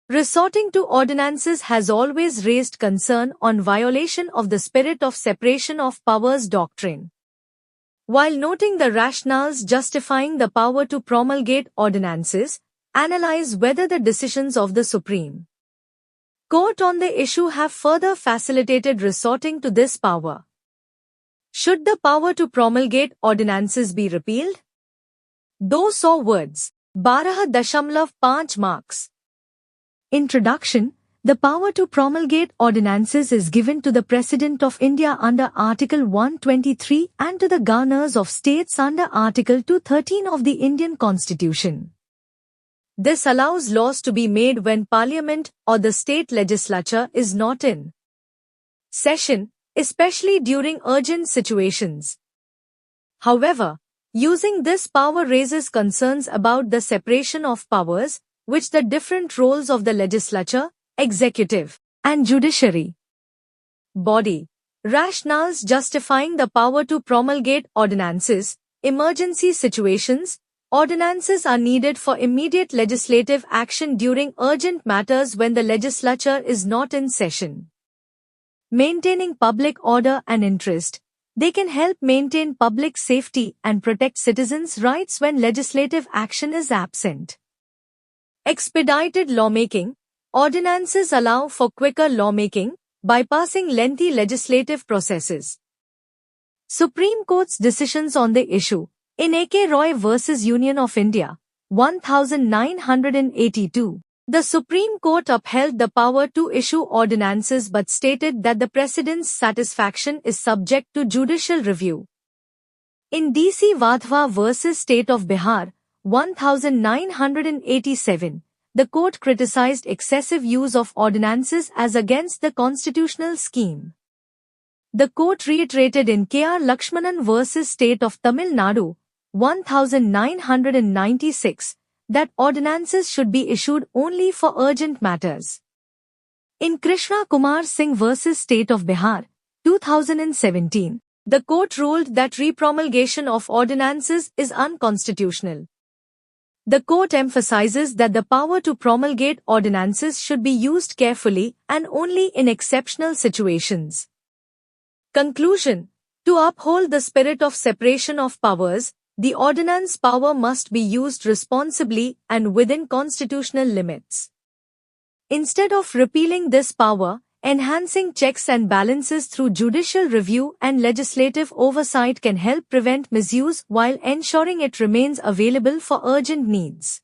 Resorting to ordinances has always raised concern on violation of the spirit of separation of powers doctrine. While noting the rationales justifying the power to promulgate ordinances, analyze whether the decisions of the Supreme Court on the issue have further facilitated resorting to this power. Should the power to promulgate ordinances be repealed? 200 words, 12.5 marks. Introduction. The power to promulgate ordinances is given to the President of India under Article 123 and to the governors of states under Article 213 of the Indian Constitution. This allows laws to be made when Parliament or the state legislature is not in session, especially during urgent situations. However, using this power raises concerns about the separation of powers, which the different roles of the legislature, executive, and judiciary body. Rationales justifying the power to promulgate ordinances. Emergency situations. Ordinances are needed for immediate legislative action during urgent matters when the legislature is not in session. Maintaining public order and interest. They can help maintain public safety and protect citizens' rights when legislative action is absent. Expedited lawmaking. Ordinances allow for quicker lawmaking, bypassing lengthy legislative processes. Supreme Court's decisions on the issue. In A.K. Roy v. Union of India, 1982, the Supreme Court upheld the power to issue ordinances but stated that the President's satisfaction is subject to judicial review. In D.C. Wadhwa v. State of Bihar, 1987, the court criticized excessive use of ordinances as against the constitutional scheme. The court reiterated in K.R. Lakshmanan v. State of Tamil Nadu, 1996, that ordinances should be issued only for urgent matters. In Krishna Kumar Singh v. State of Bihar, 2017, the court ruled that repromulgation of ordinances is unconstitutional. The court emphasizes that the power to promulgate ordinances should be used carefully and only in exceptional situations. Conclusion. To uphold the spirit of separation of powers, the ordinance power must be used responsibly and within constitutional limits. Instead of repealing this power, enhancing checks and balances through judicial review and legislative oversight can help prevent misuse while ensuring it remains available for urgent needs.